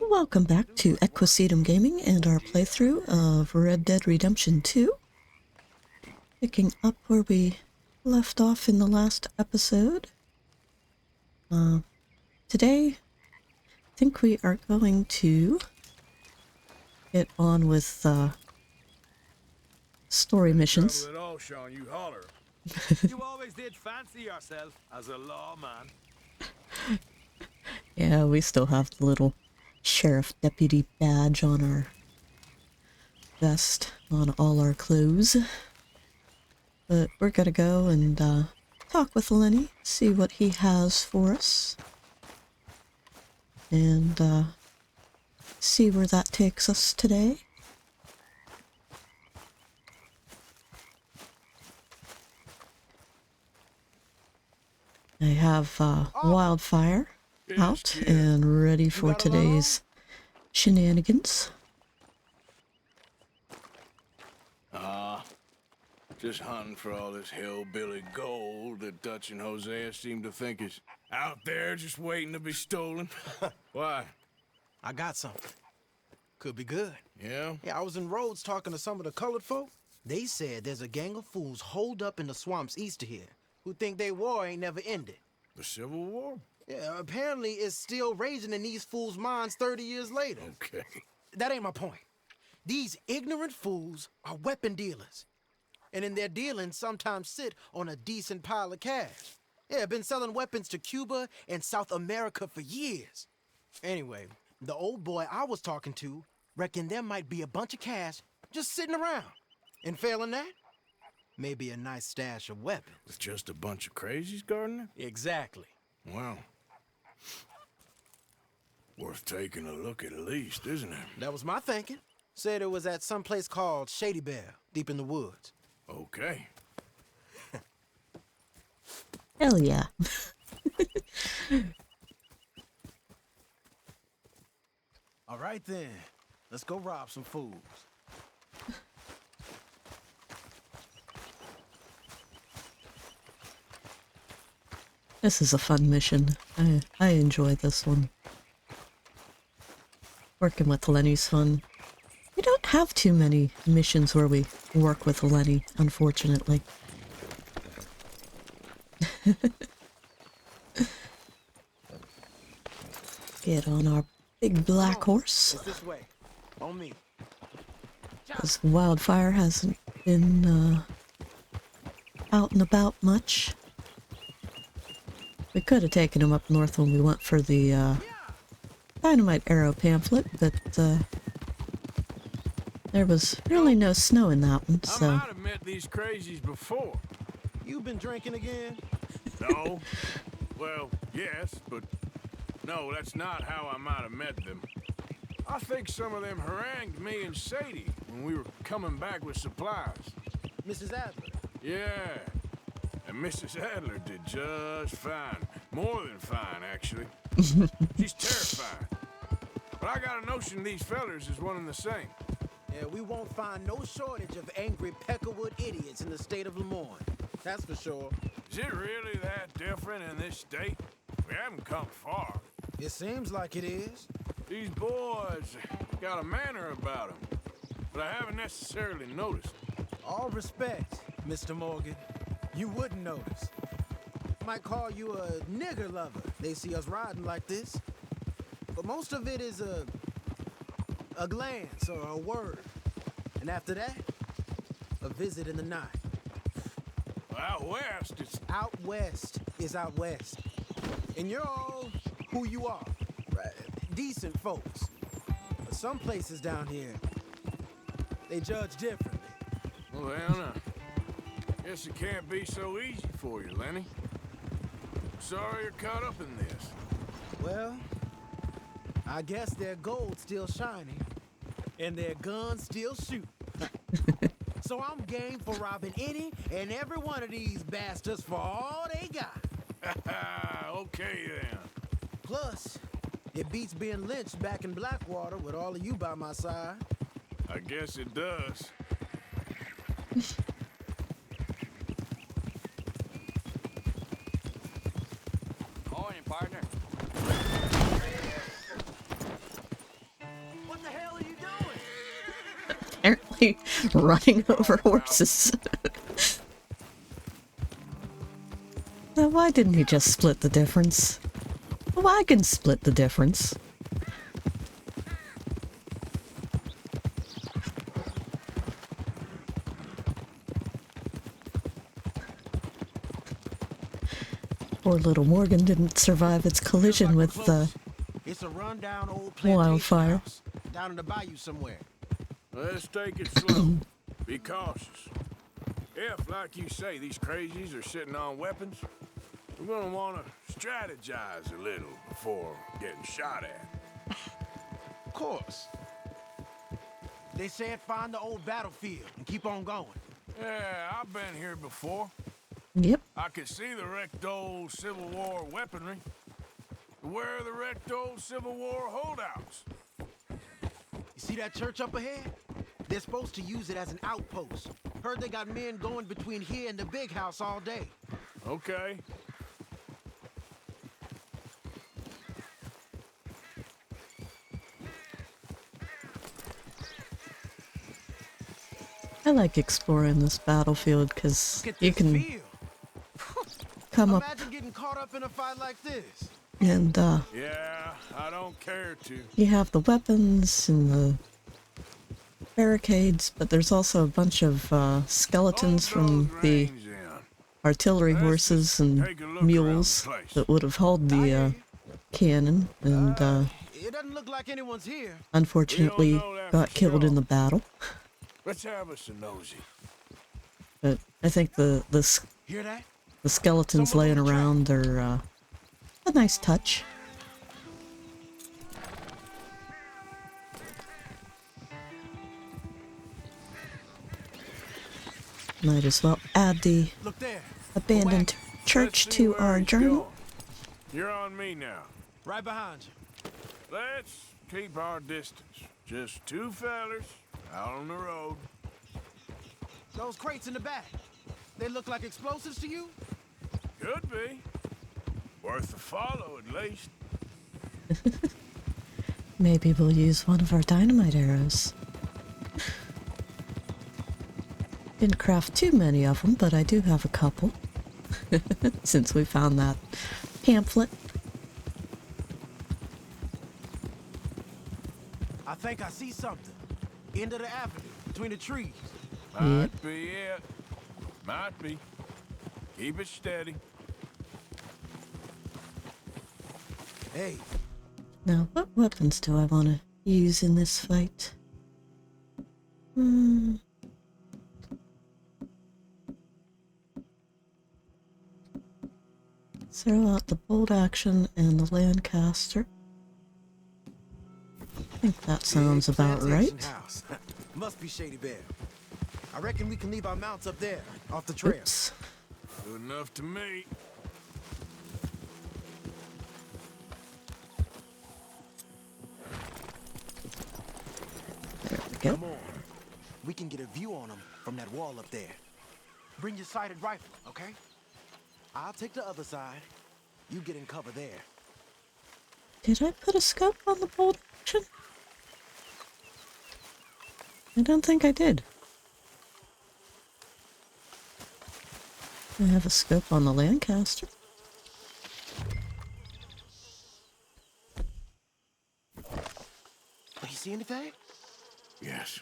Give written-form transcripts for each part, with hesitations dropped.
Welcome back to Equisetum Gaming and our playthrough of Red Dead Redemption 2. Picking up where we left off in the last episode. Today, I think we are going to get on with story missions. Trouble at all, Sean, you holler. You always did fancy yourself as a lawman. Yeah, we still have the little sheriff deputy badge on our vest, on all our clothes. But we're gonna go and talk with Lenny, see what he has for us, and see where that takes us today. I have Wildfire out and ready for today's shenanigans. Just hunting for all this hillbilly gold that Dutch and Hosea seem to think is out there just waiting to be stolen. Why? I got something. Could be good. Yeah? Yeah, I was in Rhodes talking to some of the colored folk. They said there's a gang of fools holed up in the swamps east of here who think their war ain't never ended. The Civil War? Yeah, apparently it's still raging in these fools' minds 30 years later. Okay. That ain't my point. These ignorant fools are weapon dealers. And in their dealing, sometimes sit on a decent pile of cash. Yeah, been selling weapons to Cuba and South America for years. Anyway, the old boy I was talking to reckoned there might be a bunch of cash just sitting around. And failing that, maybe a nice stash of weapons. With just a bunch of crazies guarding it? Exactly. Wow. Worth taking a look at least, isn't it? That was my thinking. Said it was at some place called Shady Bear, deep in the woods. Okay. Hell yeah. All right then, let's go rob some fools. This is a fun mission. I enjoy this one. Working with Lenny's fun. We don't have too many missions where we work with Lenny, unfortunately. Get on our big black horse. It's this way. On me. Because Wildfire hasn't been out and about much. We could have taken him up north when we went for the Dynamite Arrow pamphlet, but there was really no snow in that one, I so... might have met these crazies before. You been drinking again? No. Well, yes, but no, that's not how I might have met them. I think some of them harangued me and Sadie when we were coming back with supplies. Mrs. Adler? Yeah. And Mrs. Adler did just fine. More than fine, actually. She's terrified. But I got a notion these fellers is one and the same. Yeah, we won't find no shortage of angry Peckerwood idiots in the state of Lemoyne. That's for sure. Is it really that different in this state? We haven't come far. It seems like it is. These boys got a manner about them, but I haven't necessarily noticed. All respect, Mr. Morgan. You wouldn't notice. Might call you a nigger lover. They see us riding like this. But most of it is a glance or a word. And after that, a visit in the night. Well, out west, it's... Out west is out west. And you're all who you are. Right? Decent folks. But some places down here, they judge differently. Well, Anna, guess it can't be so easy for you, Lenny. Sorry you're caught up in this. Well, I guess their gold's still shining, and their guns still shoot. So I'm game for robbing any and every one of these bastards for all they got. Okay, then. Plus, it beats being lynched back in Blackwater with all of you by my side. I guess it does. Morning, partner. accidentally running over horses. Now, why didn't he just split the difference? Well, I can split the difference. Poor little Morgan didn't survive its collision with the It's a rundown old wildfire. house down in the bayou somewhere. Let's take it slow. Be cautious. If, like you say, these crazies are sitting on weapons, we're gonna want to strategize a little before getting shot at. Of course. They said find the old battlefield and keep on going. Yeah, I've been here before. Yep. I can see the wrecked old Civil War weaponry. Where are the wrecked old Civil War holdouts? You see that church up ahead? They're supposed to use it as an outpost. Heard they got men going between here and the big house all day. Okay. I like exploring this battlefield because you can come up Imagine getting caught up in a fight like this. and Yeah, I don't care to. you have the weapons and the barricades, but there's also a bunch of skeletons from the artillery horses and mules that would have hauled the cannon and It doesn't look like anyone's here. unfortunately got killed in the battle. Let's have us a nosy. But I think the Hear that? skeletons laying around are a nice touch. Might as well add the Look there. abandoned church to our journal. You're on me now. Right behind you. Let's keep our distance. Just two fellers out on the road. Those crates in the back. They look like explosives to you? Could be. Worth a follow, at least. Maybe we'll use one of our dynamite arrows. Didn't craft too many of them, but I do have a couple. Since we found that pamphlet. I think I see something. End of the avenue, between the trees. Might be it. Might be. Keep it steady. Hey, Now, what weapons do I want to use in this fight? Throw out the bolt action and the Lancaster. I think that sounds about right. house. Must be Shady Bear. I reckon we can leave our mounts up there, off the trail. Oops. Good enough to me. There we go. Come on. We can get a view on them from that wall up there. Bring your sighted rifle, okay? I'll take the other side. You get in cover there. Did I put a scope on the bolt action? I don't think I did. I have a scope on the Lancaster. You see anything? Yes.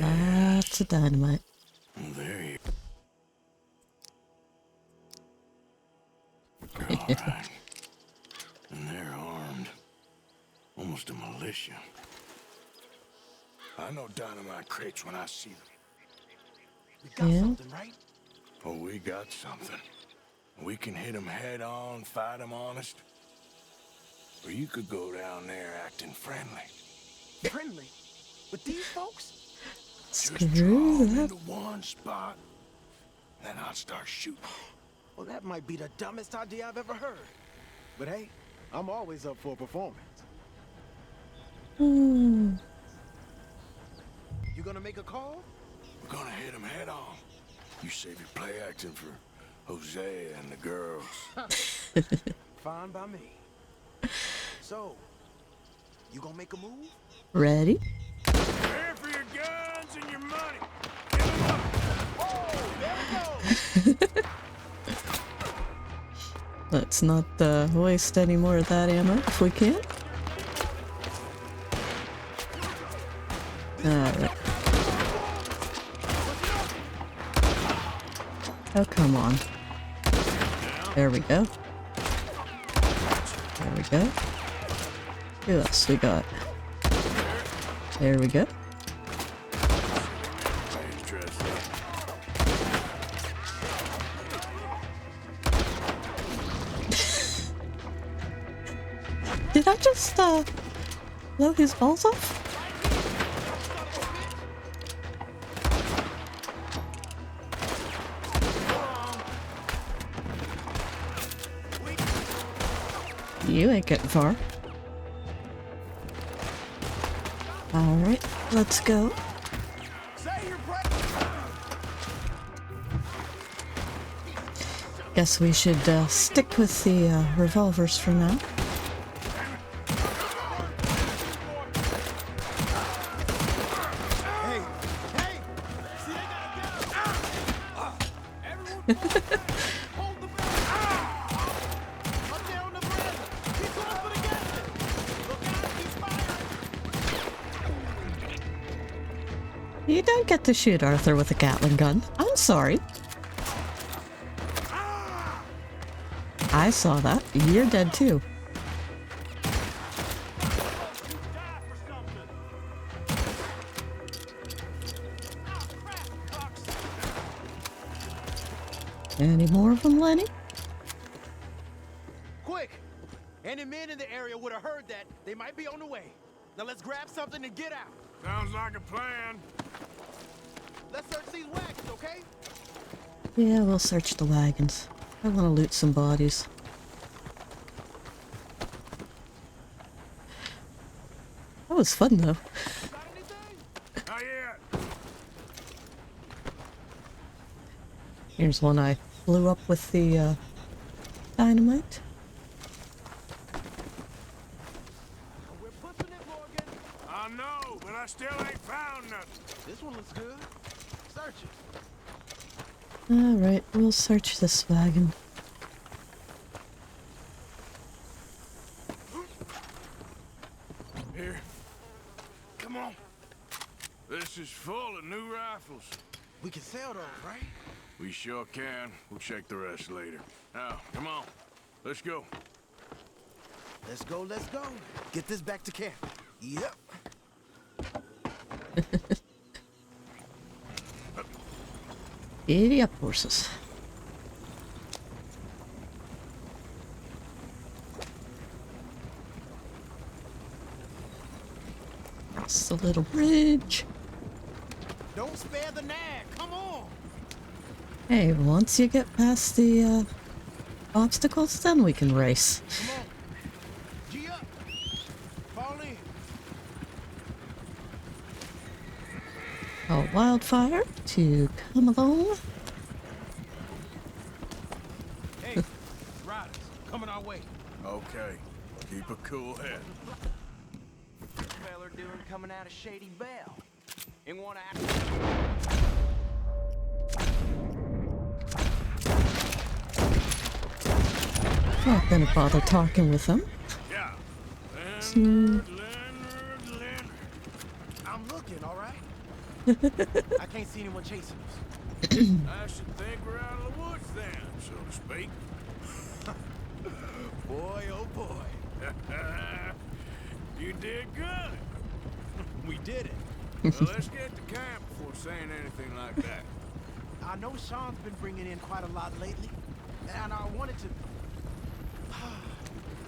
Lots of dynamite. There you go. All right. And they're armed. Almost a militia. I know dynamite crates when I see them. We got Yeah? something, right? Oh, we got something. We can hit them head on, fight them honest. Or you could go down there acting friendly. Friendly? With these folks? Just draw Screw 'em that. into one spot, then I'll start shooting. Well, that might be the dumbest idea I've ever heard. But hey, I'm always up for a performance. Hmm. You gonna make a call? We're gonna hit them head on. You save your play acting for Jose and the girls. Fine by me. So, you gonna make a move? Ready? Prepare for your bullets and your money. Give 'em up. Oh, there we go. Let's not waste any more of that ammo if we can. Alright. Oh, come on. There we go. There we go. Who else we got? There we go. Did I just blow his balls off? You ain't getting far. Alright, let's go. Guess we should stick with the revolvers for now. You don't get to shoot Arthur with a Gatling gun. I'm sorry. I saw that. You're dead too. Any more of them, Lenny? Quick! Any men in the area would have heard that. They might be on the way. Now let's grab something and get out. Sounds like a plan. Let's search these wagons, okay? Yeah, we'll search the wagons. I want to loot some bodies. That was fun, though. Got anything? Not yet. Here's one I blew up with the dynamite. We're pushing it, Morgan. I know, but I still ain't found nothing. This one looks good. Search it. Alright, we'll search this wagon. Here. Come on. This is full of new rifles. We can sell those, right? We sure can. We'll check the rest later. Now, come on. Let's go. Let's go, let's go. Get this back to camp. Yep. Giddy up, horses. Cross the little bridge. Don't spare the nag. Come on. Hey, once you get past the obstacles, then we can race. Come on. G up. Fall in. Oh, Wildfire to come along. Hey, riders, coming our way. Okay. Keep a cool head. Feller doing coming out of Shady Bell. And want to Not gonna bother talking with them. Yeah. Hmm. Leonard. I'm looking, all right? I can't see anyone chasing us. I should think we're out of the woods then, so to speak. Boy, oh boy. You did good. We did it. Well, let's get to camp before saying anything like that. I know Sean's been bringing in quite a lot lately, and I wanted to...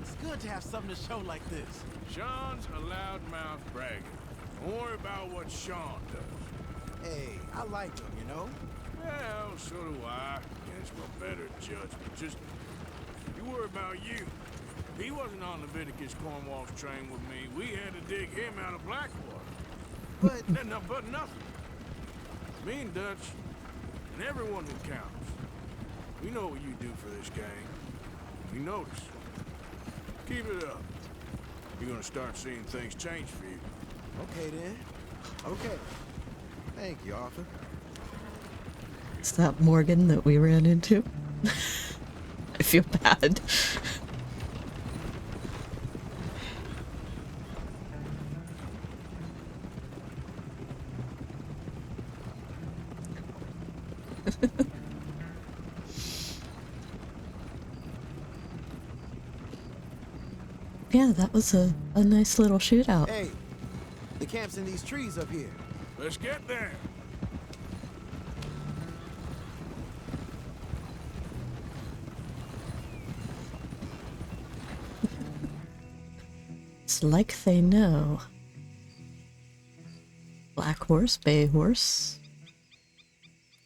It's good to have something to show like this. Sean's a loudmouth bragger. Don't worry about what Sean does. Hey, I like him, you know? Well, so do I. Against my better judgment. Just, you worry about you. He wasn't on Leviticus Cornwall's train with me. We had to dig him out of Blackwater. But... But nothing. Me and Dutch, and everyone who counts. We know what you do for this gang. We notice. Keep it up. You're gonna start seeing things change for you. Okay, then. Okay. Thank you, Arthur. Is that Morgan that we ran into? I feel bad. Yeah, that was a nice little shootout. Hey, the camp's in these trees up here. Let's get there. It's like they know. Black horse, bay horse,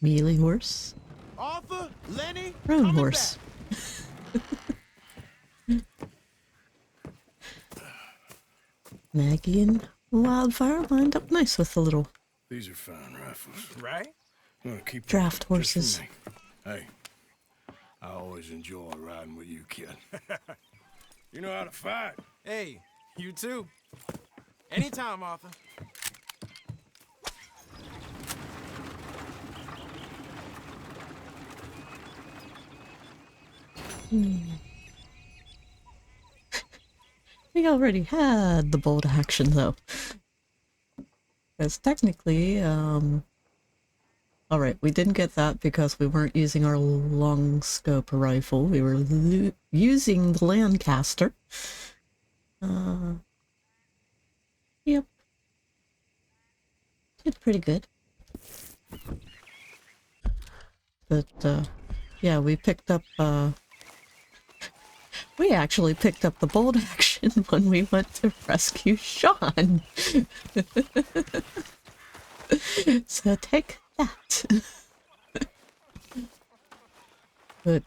mealy horse, Arthur, Lenny, roan coming horse. Maggie and Wildfire lined up nice with the little These are fine rifles. back. Right? I'm gonna keep them draft just for horses. me. Hey, I always enjoy riding with you, kid. You know how to fight. Hey, you too. Anytime, Arthur. We already had the bolt action though. Because technically, alright, we didn't get that because we weren't using our long scope rifle. We were using the Lancaster. Yep. Did pretty good. But, yeah, we picked up, we actually picked up the bolt action when we went to rescue Sean. So take that. But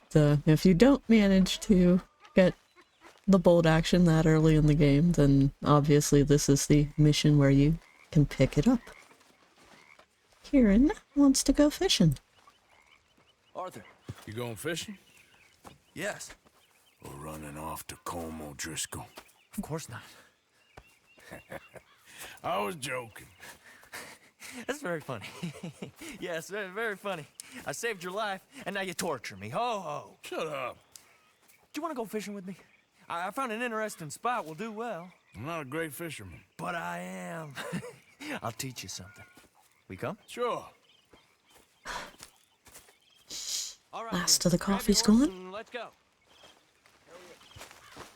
if you don't manage to get the bolt action that early in the game, then obviously this is the mission where you can pick it up. Kieran wants to go fishing. Arthur. You going fishing? Yes. Or running off to Colm O'Driscoll? Of course not. I was joking. That's very funny. Yes, very, very funny. I saved your life, and now you torture me. Ho, ho. Shut up. Do you want to go fishing with me? I found an interesting spot. We'll do well. I'm not a great fisherman. But I am. I'll teach you something. We come? Sure. All right. Last then. of the Grab your coffee's horse gone. and let's go.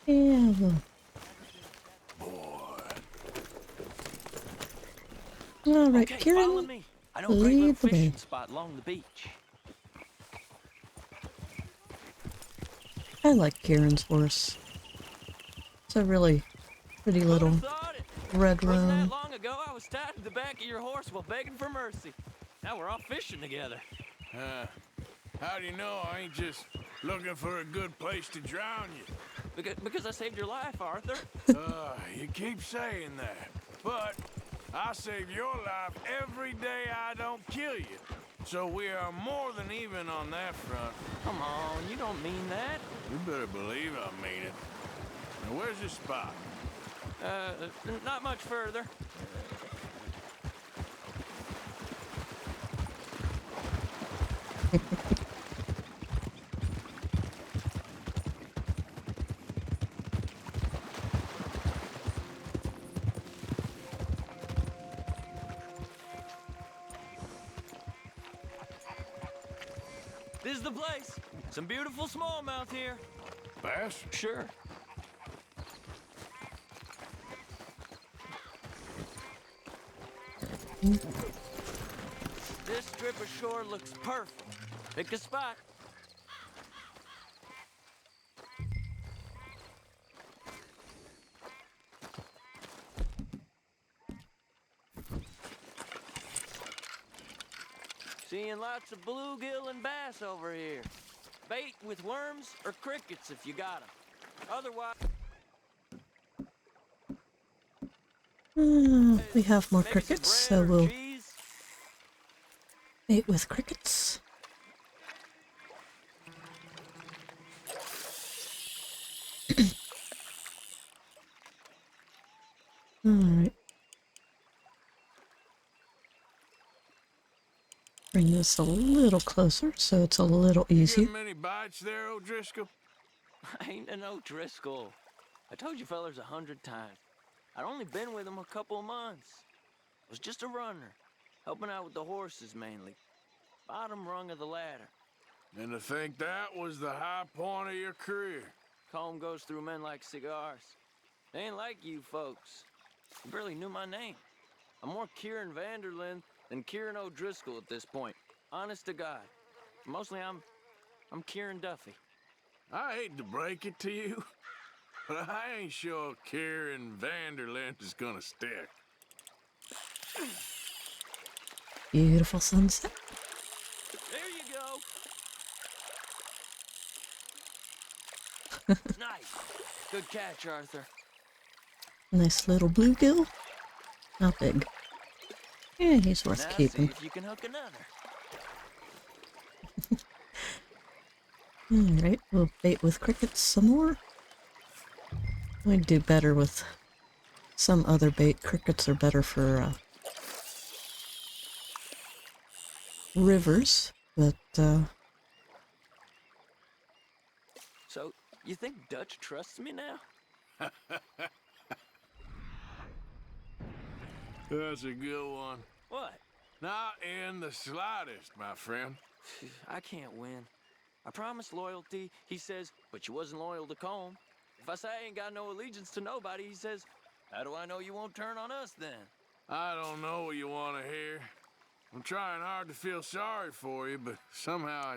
Yeah, well. Alright, Okay, follow Kieran, me. I know a great lead little the way. fishing spot along the beach. I like Kieran's horse. It's a really pretty little Who'd have thought it? red Wasn't that roan. long ago I was tied to the back of your horse while begging for mercy. Now we're off fishing together. How do you know I ain't just looking for a good place to drown you? Because I saved your life, Arthur. You keep saying that, but I save your life every day I don't kill you. So we are more than even on that front. Come on, you don't mean that. You better believe I mean it. Now where's this spot? Not much further. This is the place. Some beautiful smallmouth here. Bass? Sure. This strip of shore looks perfect. Pick a spot. Seeing lots of bluegill and bass over here. Bait with worms or crickets if you got them. Otherwise... We have more maybe some crickets, bread so or we'll cheese. bait with crickets. Alright. Bring this a little closer so it's a little easier. Get many bites there, O'Driscoll? I ain't an O'Driscoll. I told you fellers 100 times. I'd only been with him a couple of months. I was just a runner, helping out with the horses mainly. Bottom rung of the ladder. And to think that was the high point of your career. Comb goes through men like cigars. They ain't like you folks. You barely knew my name. I'm more Kieran Vanderlyn than Kieran O'Driscoll at this point. Honest to God. Mostly I'm Kieran Duffy. I hate to break it to you, but I ain't sure Kieran Vanderlyn is gonna stick. Beautiful sunset. There you go. Nice. Good catch, Arthur. Nice little bluegill. Not big. Yeah, he's worth Now keeping. see if you can hook another. Alright, we'll bait with crickets some more. We'd do better with some other bait. Crickets are better for rivers, but So, you think Dutch trusts me now? That's a good one. What? Not in the slightest, my friend. I can't win. I promised loyalty, he says, but you wasn't loyal to Combe. If I say I ain't got no allegiance to nobody, he says, how do I know you won't turn on us then? I don't know what you want to hear. I'm trying hard to feel sorry for you, but somehow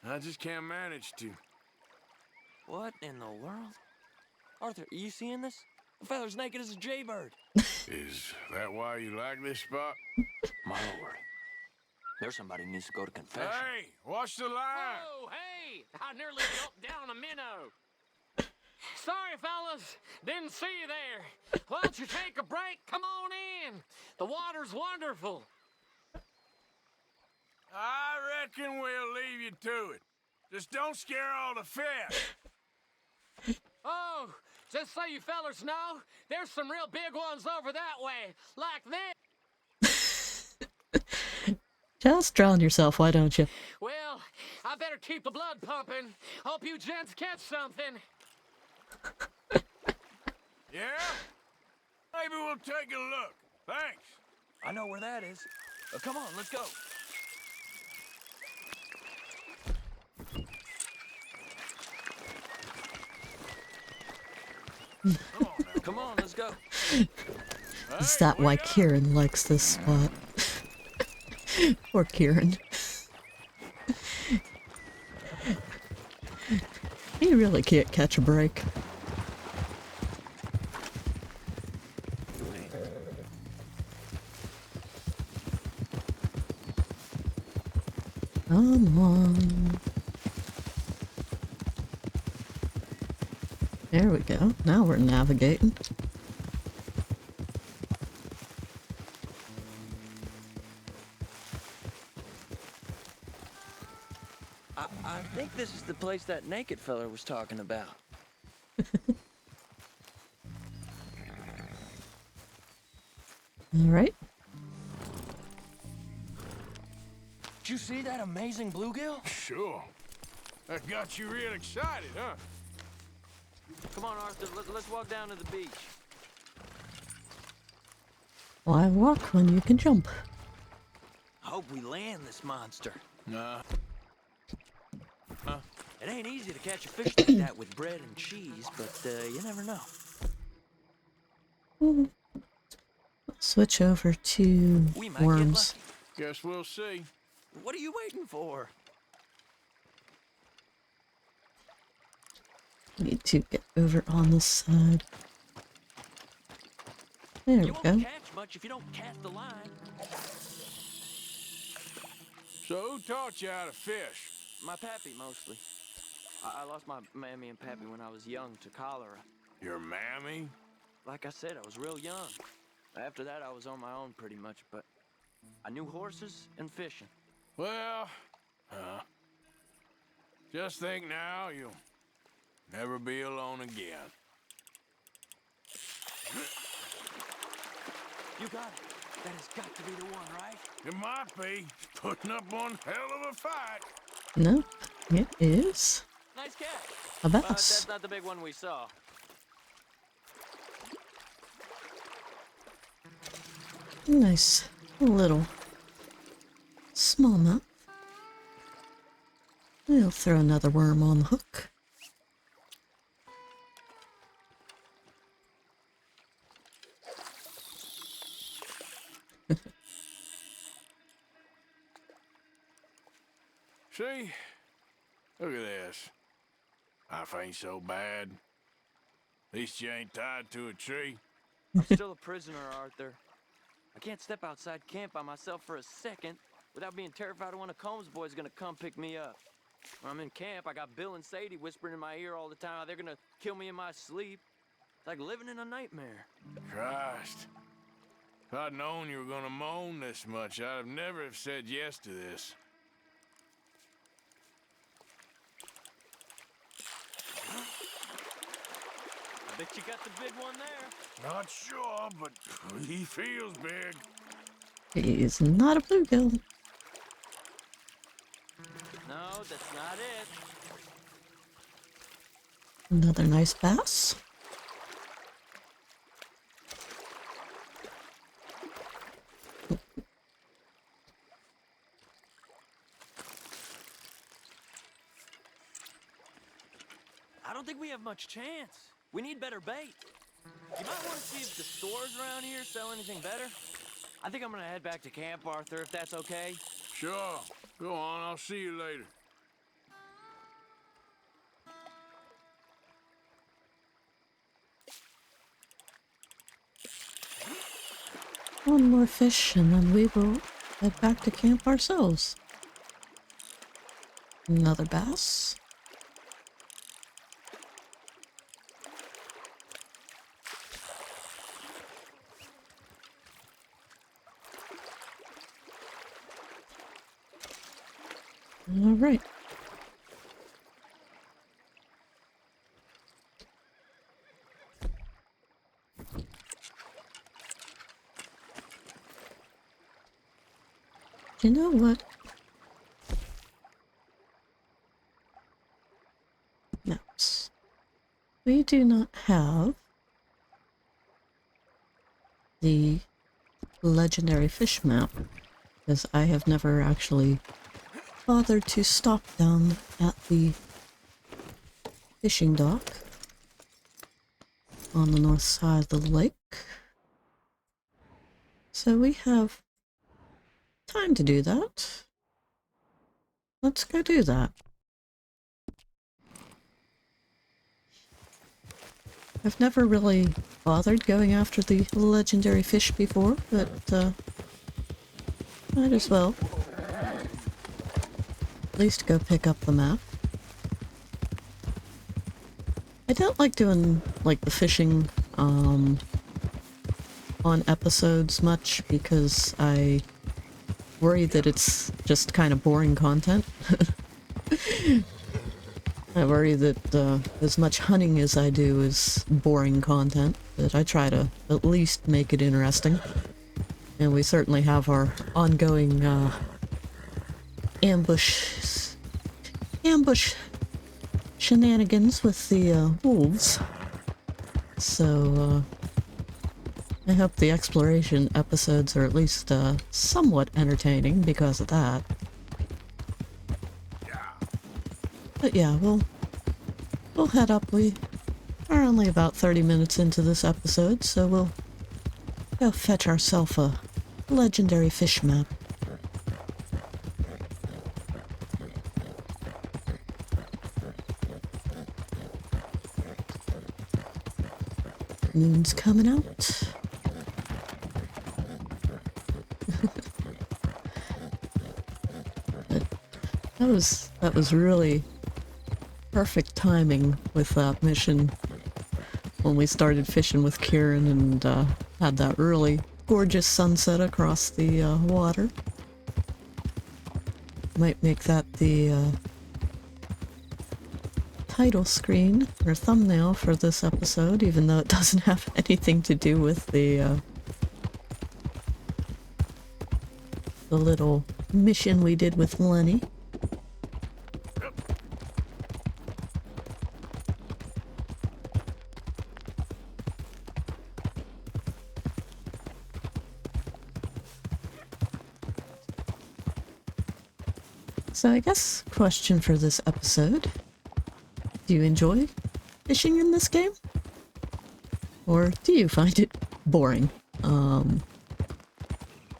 I just can't manage to. What in the world? Arthur, are you seeing this? The feller's naked as a jaybird. Is that why you like this spot? My lord. There's somebody who needs to go to confession. Hey, watch the line! Oh, hey! I nearly jumped down a minnow. Sorry, fellas. Didn't see you there. Why don't you take a break? Come on in. The water's wonderful. I reckon we'll leave you to it. Just don't scare all the fish. Oh, just so you fellas know, there's some real big ones over that way. Like this. just drown yourself, why don't you? Well, I better keep the blood pumping. Hope you gents catch something. Yeah? Maybe we'll take a look. Thanks. I know where that is. Come on, let's go. Come on, let's go. Is that why Kieran likes this spot? Poor Kieran. He really can't catch a break. Come on. There we go. Now we're navigating. I think this is the place that naked feller was talking about. All right. Did you see that amazing bluegill? Sure. That got you real excited, huh? Come on, Arthur, let's walk down to the beach. Why walk when you can jump? I hope we land this monster. Nah. It ain't easy to catch a fish like that with bread and cheese, but you never know. Switch over to We might worms. get lucky. Guess we'll see. What are you waiting for? Need to get over on this side. There we You won't go. catch much if you don't cast the line. So who taught you how to fish? My pappy, mostly. I lost my mammy and pappy when I was young to cholera. Your mammy? Like I said, I was real young. After that, I was on my own pretty much, but I knew horses and fishing. Well, just think now you'll never be alone again. You got it. That has got to be the one, right? It might be. Putting up one hell of a fight. Nope, it is Nice catch. a But bass. that's not the big one we saw. Nice little smallmouth. We'll throw another worm on the hook. See? Look at this. Life ain't so bad. At least you ain't tied to a tree. I'm still a prisoner, Arthur. I can't step outside camp by myself for a second without being terrified one of Combs' boys gonna come pick me up. When I'm in camp, I got Bill and Sadie whispering in my ear all the time how they're gonna kill me in my sleep. It's like living in a nightmare. Christ. If I'd known you were gonna moan this much, I'd have never have said yes to this. I bet you got the big one there. Not sure, but he feels big. He is not a bluegill. No, that's not it. Another nice bass. I don't think we have much chance. We need better bait. You might want to see if the stores around here sell anything better. I think I'm gonna head back to camp, Arthur, if that's okay. Sure. Go on, I'll see you later. One more fish and then we will head back to camp ourselves. Another bass. All right. You know what? Maps. We do not have the legendary fish map, because I have never actually bothered to stop down at the fishing dock on the north side of the lake. So we have time to do that. Let's go do that. I've never really bothered going after the legendary fish before, but might as well. At least go pick up the map. I don't like doing like the fishing on episodes much because I worry that it's just kind of boring content. I worry that as much hunting as I do is boring content, but I try to at least make it interesting. And we certainly have our ongoing ambush shenanigans with the wolves. So I hope the exploration episodes are at least somewhat entertaining because of that. But yeah, we'll head up. We are only about 30 minutes into this episode, so we'll go fetch ourselves a legendary fish map. Moon's coming out. That was really perfect timing with that mission when we started fishing with Kieran and had that really gorgeous sunset across the water. Might make that the title screen or thumbnail for this episode, even though it doesn't have anything to do with the the little mission we did with Lenny. So I guess question for this episode, do you enjoy fishing in this game? Or do you find it boring?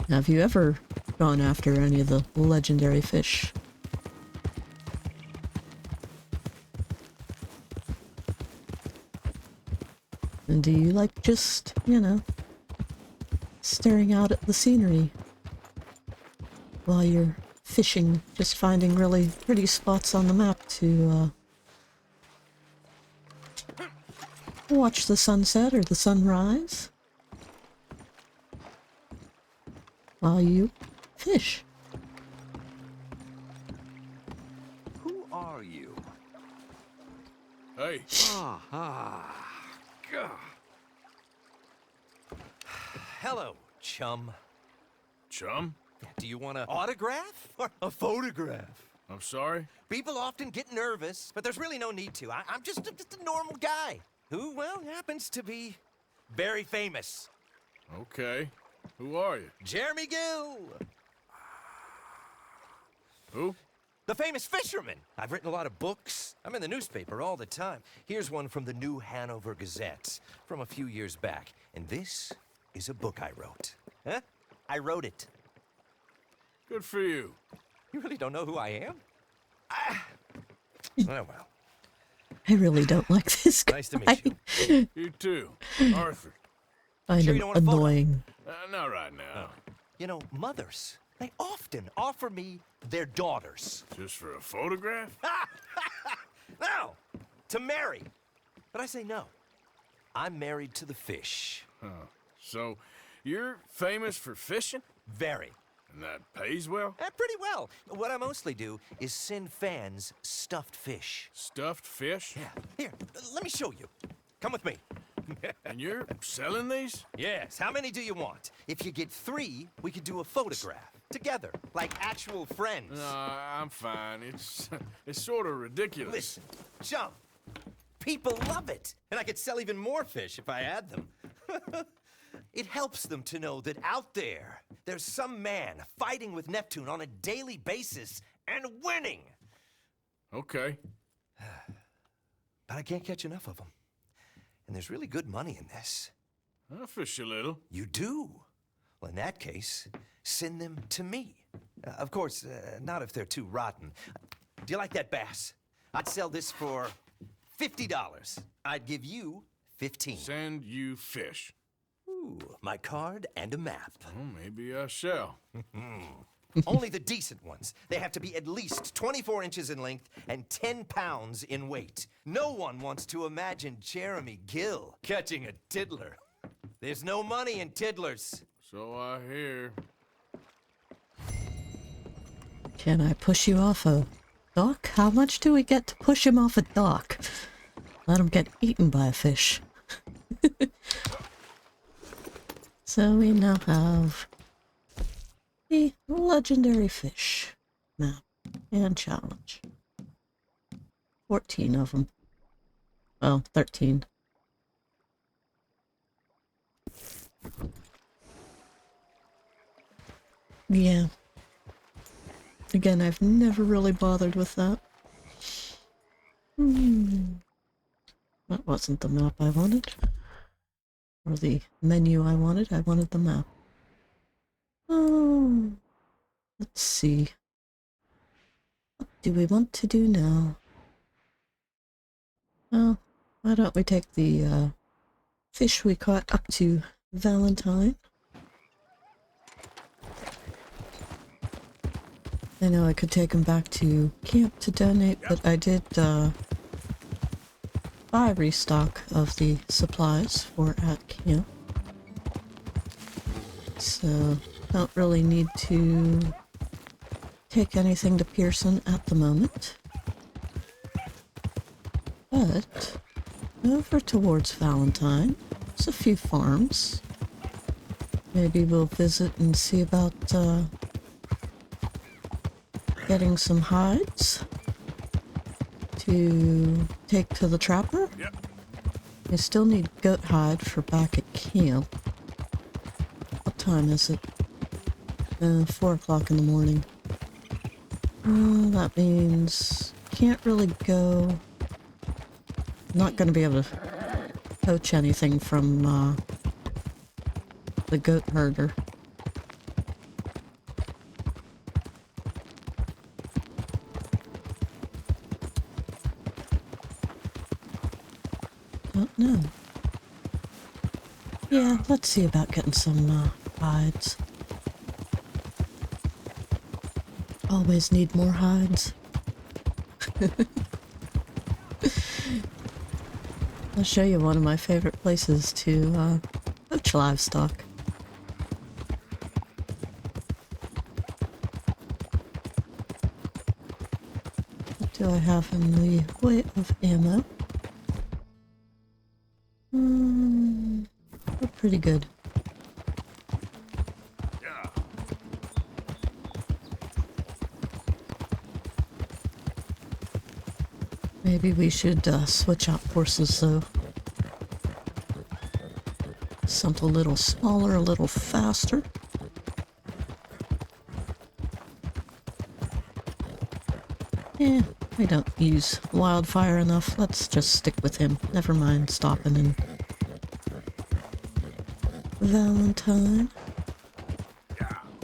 Have you ever gone after any of the legendary fish? And do you like just, you know, staring out at the scenery while you're fishing, just finding really pretty spots on the map to watch the sunset or the sunrise while you fish? Who are you? Hey, Hello, chum. chum? Do you want an autograph or a photograph? I'm sorry? People often get nervous, but there's really no need to. I'm just a normal guy who, well, happens to be very famous. Okay. Who are you? Jeremy Gill, Who? the famous fisherman. I've written a lot of books. I'm in the newspaper all the time. Here's one from the New Hanover Gazette from a few years back. And this is a book I wrote. Huh? I wrote it. Good for you. You really don't know who I am? Oh, well. I really don't like this guy. Nice to meet you. You too. Arthur. Find Sure him you don't want a photo? annoying. Not right now. You know, mothers, they often offer me their daughters. Just for a photograph? No, to marry. But I say no. I'm married to the fish. So, you're famous for fishing? Very. And that pays well? Pretty well. What I mostly do is send fans stuffed fish. Stuffed fish? Yeah. Here, let me show you. Come with me. And you're selling these? Yes. How many do you want? If you get 3, we could do a photograph. Together. Like actual friends. No, I'm fine. It's sort of ridiculous. Listen, chum. People love it. And I could sell even more fish if I had them. It helps them to know that out there's some man fighting with Neptune on a daily basis and winning. Okay. But I can't catch enough of them. And there's really good money in this. I'll fish a little. You do? Well, in that case, send them to me. Of course, not if they're too rotten. Do you like that bass? I'd sell this for $50. I'd give you 15. Send you fish. Ooh, my card and a map. Well, maybe I shall. Only the decent ones. They have to be at least 24 inches in length and 10 pounds in weight. No one wants to imagine Jeremy Gill catching a tiddler. There's no money in tiddlers. So I hear. Can I push you off a dock? How much do we get to push him off a dock? Let him get eaten by a fish. So we now have the legendary fish map and challenge. 14 of them. Well, 13. Yeah. Again, I've never really bothered with that. That wasn't the map I wanted. Or the menu I wanted. I wanted the map. Oh, let's see. What do we want to do now? Well, why don't we take the fish we caught up to Valentine? I know I could take him back to camp to donate, but I did buy restock of the supplies for at camp. So, don't really need to take anything to Pearson at the moment. But, over towards Valentine, there's a few farms. Maybe we'll visit and see about getting some hides to take to the trapper. Yep. I still need goat hide for back at camp. What time is it? 4 o'clock in the morning. That means can't really go. Not going to be able to poach anything from the goat herder. Don't know. Yeah, let's see about getting some hides. Always need more hides. I'll show you one of my favorite places to poach livestock. What do I have in the way of ammo? We're pretty good. Yeah. Maybe we should switch out horses though. Something a little smaller, a little faster. Yeah, we don't use Wildfire enough. Let's just stick with him. Never mind stopping in Valentine.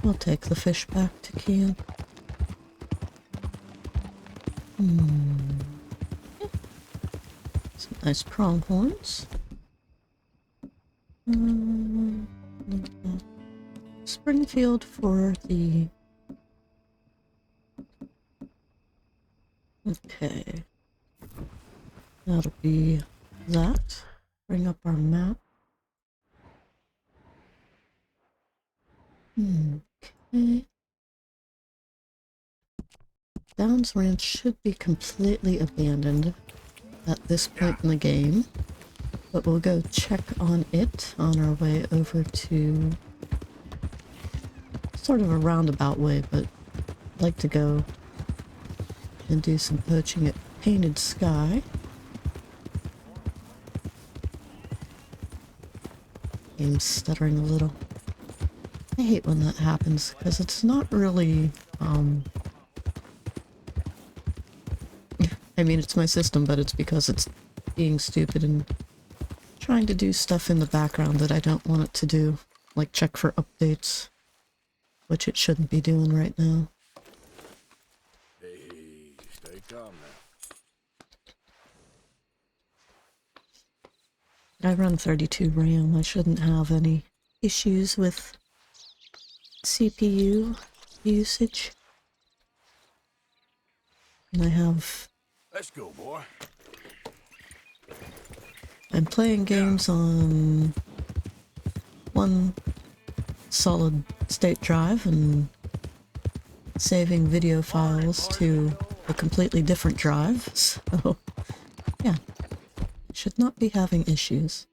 We'll take the fish back to camp. Some nice pronghorns. Springfield for the... Okay. That'll be that. Bring up our map. Okay. Downs Ranch should be completely abandoned at this point in the game, but we'll go check on it on our way over to sort of a roundabout way, but I'd like to go and do some poaching at Painted Sky. Game's stuttering a little. I hate when that happens because it's not really I mean, it's my system, but it's because it's being stupid and trying to do stuff in the background that I don't want it to do, like check for updates, which it shouldn't be doing right now. Hey, stay calm now. I run 32 RAM. I shouldn't have any issues with CPU usage. And I have... Let's go, boy. I'm playing games on one solid state drive and saving video files to a completely different drive, so yeah, should not be having issues.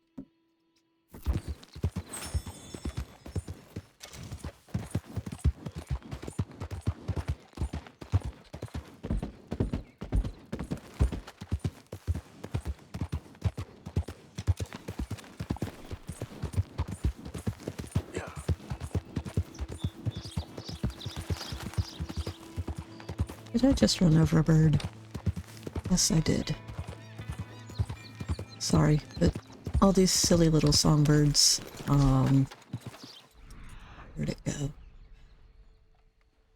Did I just run over a bird? Yes, I did. Sorry, but all these silly little songbirds, where'd it go?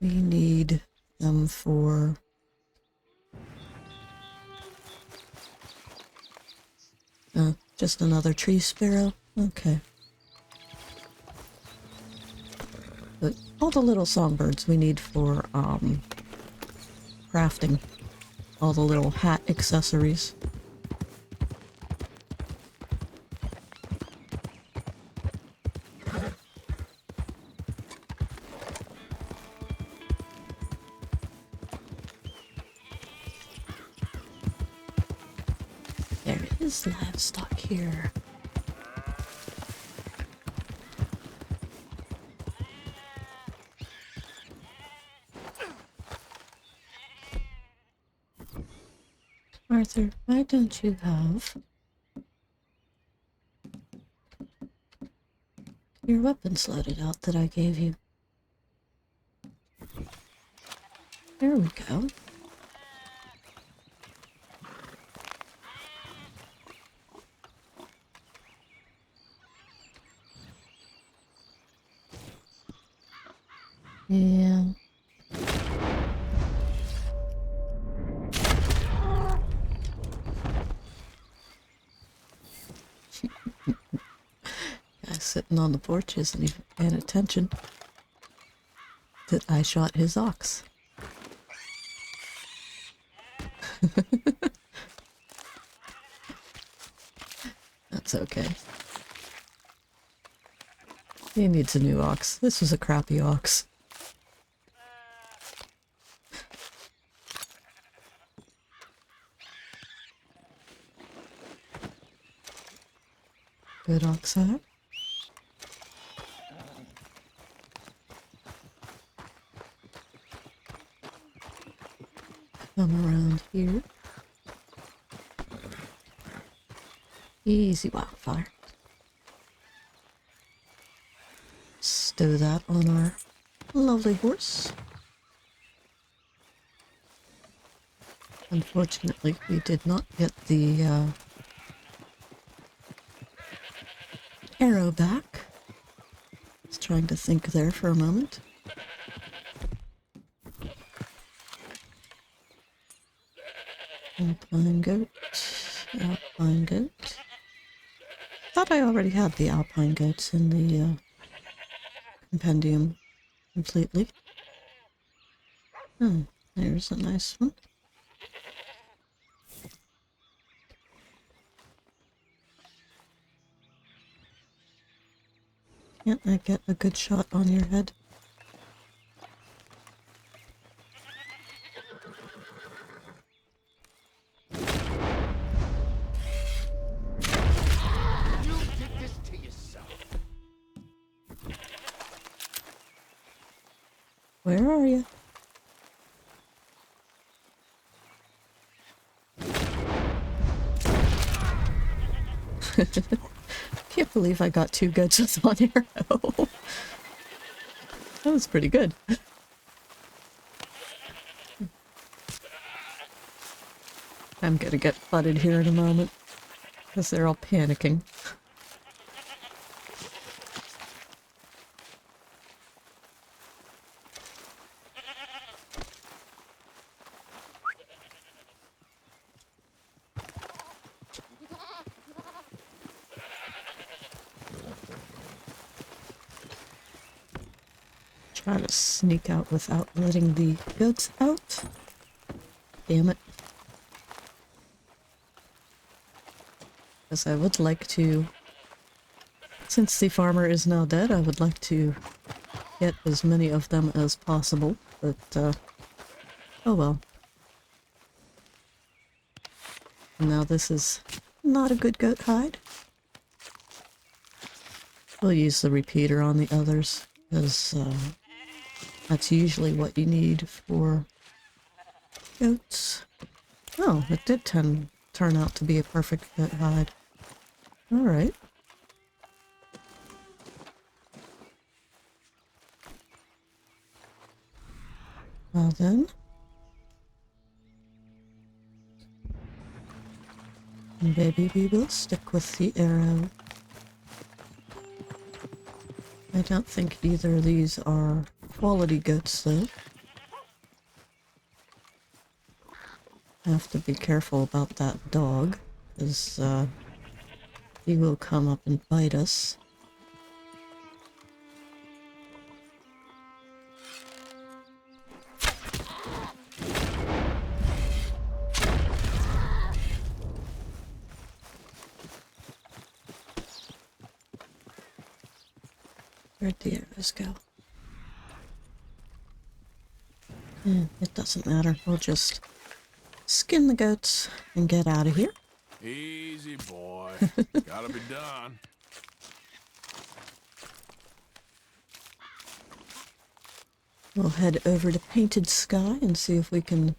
We need them for... just another tree sparrow? Okay. But all the little songbirds we need for, crafting. All the little hat accessories. There is livestock here. Arthur, why don't you have your weapons loaded out that I gave you? There we go. Yeah. Guy sitting on the porch isn't even paying attention that I shot his ox. That's okay. He needs a new ox. This was a crappy ox. Good ox hat. Come around here. Easy wildfire. Stow that on our lovely horse. Unfortunately, we did not get the arrow back. I was trying to think there for a moment. Alpine goat. Alpine goat. Thought I already had the alpine goats in the compendium completely. Oh, there's a nice one. Can't I get a good shot on your head? You did this to yourself. Where are you? Can't believe I got 2 goats with 1 arrow. That was pretty good. I'm gonna get flooded here in a moment because they're all panicking. Try to sneak out without letting the goats out. Damn it. Because I would like to, since the farmer is now dead, I would like to get as many of them as possible, but, oh well. Now this is not a good goat hide. We'll use the repeater on the others, because, that's usually what you need for goats. Oh, it did turn out to be a perfect goat hide. Alright. Well then. Maybe we will stick with the arrow. I don't think either of these are quality goats though. I have to be careful about that dog, because he will come up and bite us. Where'd the arrows go? It doesn't matter. We'll just skin the goats and get out of here. Easy, boy. Gotta be done. We'll head over to Painted Sky and see if we can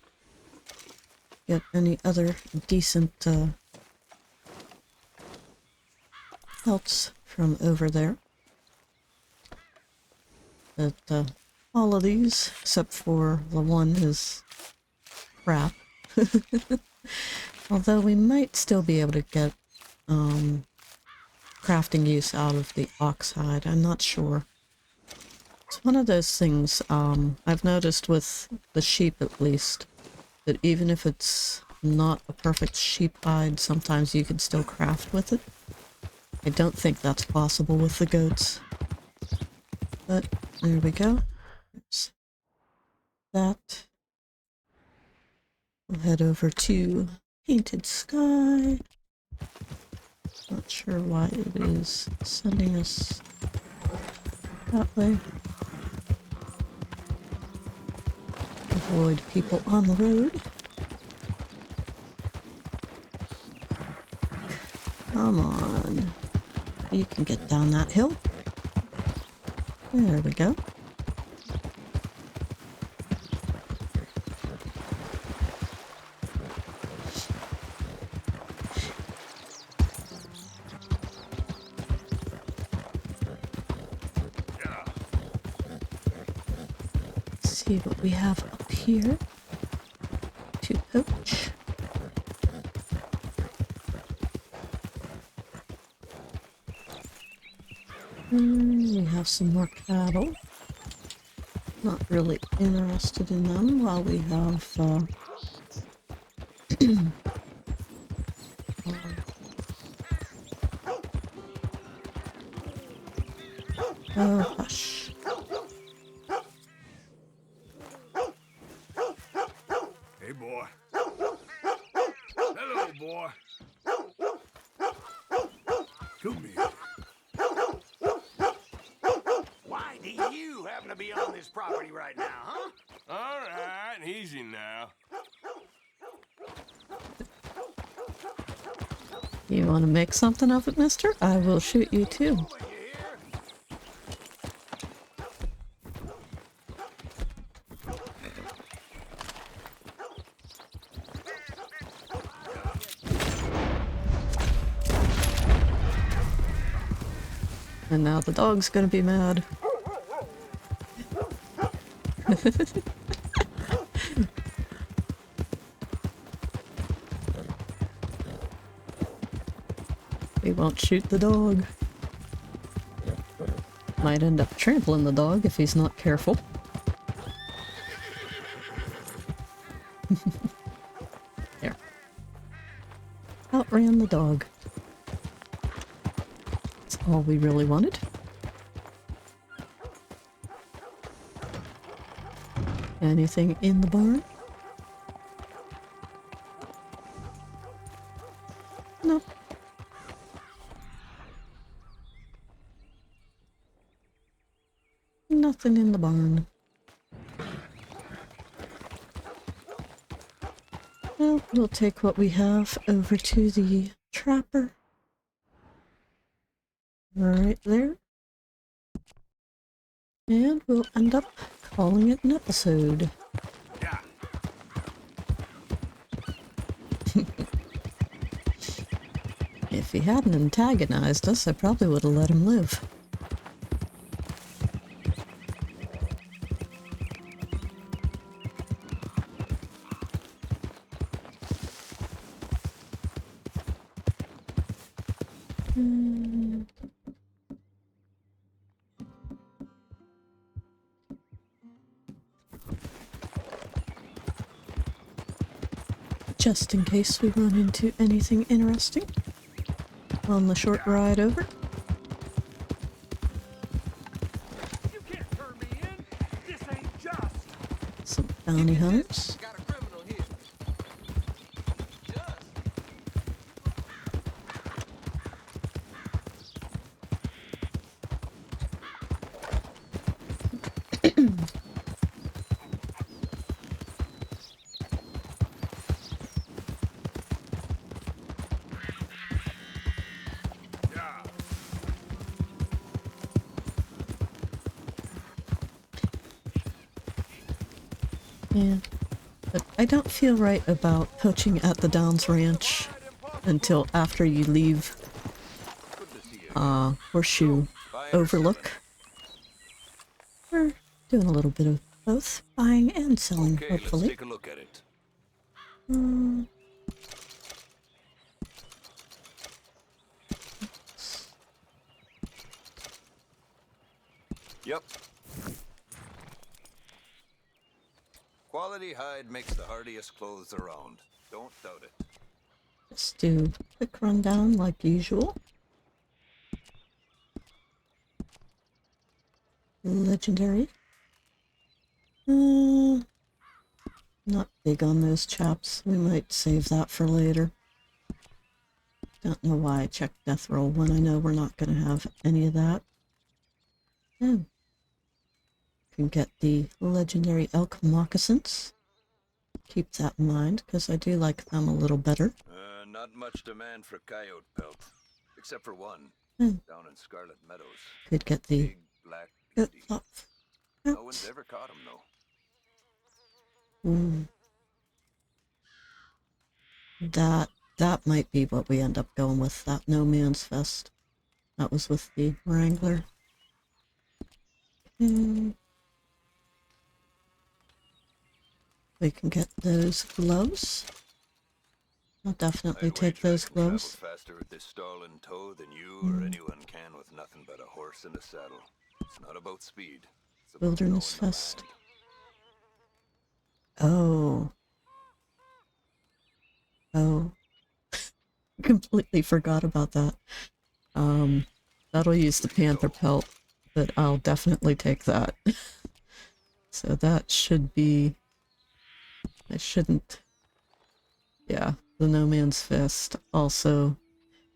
get any other decent pelts from over there. But all of these, except for the one, is crap. Although we might still be able to get crafting use out of the oxhide. I'm not sure. It's one of those things I've noticed with the sheep, at least, that even if it's not a perfect sheep hide, sometimes you can still craft with it. I don't think that's possible with the goats. But there we go. There's that. We'll head over to Painted Sky. Not sure why it is sending us that way. Avoid people on the road. Come on. You can get down that hill. There we go. See what we have up here to poach. We have some more cattle. Not really interested in them while we have oh, hush. Hey, boy. Hello, boy. Come here. Why do you happen to be on this property right now, huh? All right, easy now. You want to make something of it, mister? I will shoot you too. Over, you hear? And now the dog's gonna be mad. We won't shoot the dog. Might end up trampling the dog if he's not careful. There. Outran the dog. That's all we really wanted. Anything in the barn? No. Nothing in the barn. Well, we'll take what we have over to the trapper. Right there. And we'll end up calling it an episode. Yeah. If he hadn't antagonized us, I probably would have let him live. Just in case we run into anything interesting on the short ride over. You can't turn me in. This ain't just. Some bounty hunters. Got a criminal here. Just. Yeah. Yeah. But I don't feel right about poaching at the Downs Ranch until after you leave Horseshoe Overlook. We're doing a little bit of both buying and selling, Okay, let's hopefully. take a look at it. Yep. Quality hide makes the hardiest clothes around. Don't doubt it. Let's do a quick rundown like usual. Legendary. Not big on those chaps. We might save that for later. Don't know why I checked death roll when I know we're not going to have any of that. Oh. Can get the legendary elk moccasins. Keep that in mind, because I do like them a little better. Not much demand for coyote pelt, except for one down in Scarlet Meadows. Could get the Big black goat beauty. fluff. No one's ever caught him though. That might be what we end up going with, that No Man's Fest. That was with the Wrangler. We can get those gloves. I'll definitely take those gloves. Faster with this stall in tow than you or anyone can with nothing but a horse and a saddle. It's not about speed. It's about Wilderness knowing the Fest. land. Oh. Completely forgot about that. That'll use the panther pelt, but I'll definitely take that. So that should be... I shouldn't... Yeah, the No Man's Fist also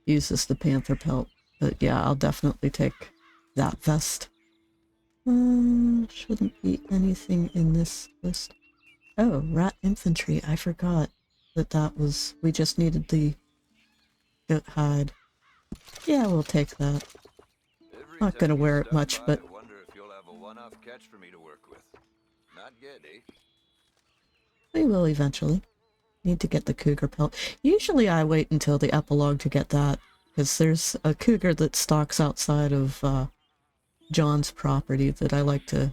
uses the panther pelt, but yeah, I'll definitely take that vest. Shouldn't be anything in this list. Oh, rat infantry, I forgot that was... We just needed the goat hide. Yeah, we'll take that. Not gonna wear it much, but... I wonder if you'll have a one-off catch for me to work with. Not yet, eh? We will eventually. Need to get the cougar pelt. Usually I wait until the epilogue to get that, because there's a cougar that stalks outside of John's property that I like to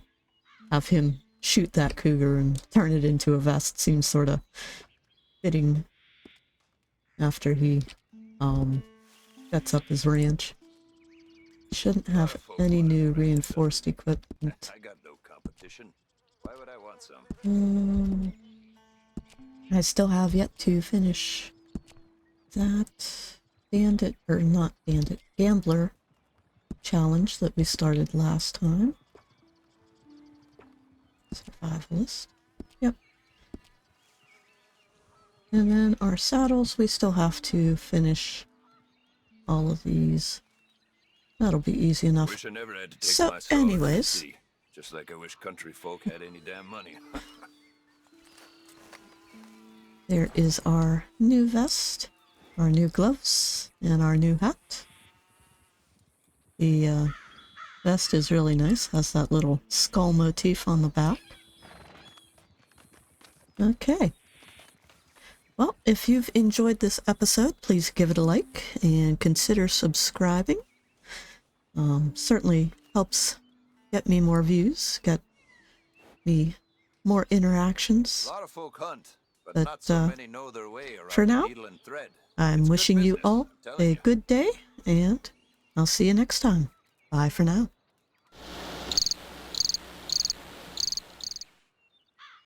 have him shoot that cougar and turn it into a vest. Seems sort of fitting after he sets up his ranch. Shouldn't have any new reinforced equipment. I got no competition. Why would I want some? I still have yet to finish that bandit, or not bandit, gambler challenge that we started last time. Survivalist. Yep. And then our saddles, we still have to finish all of these. That'll be easy enough. Wish I never had to take So, my saw to the anyways. sea. Just like I wish country folk had any damn money. There is our new vest, our new gloves, and our new hat. The vest is really nice, has that little skull motif on the back. Okay. Well, if you've enjoyed this episode, please give it a like and consider subscribing. Certainly helps get me more views, get me more interactions. A lot of folk hunt, but But, not so many know their way around for now, the needle and thread. I'm It's good wishing you business, all I'm telling a you. good day, and I'll see you next time. Bye for now.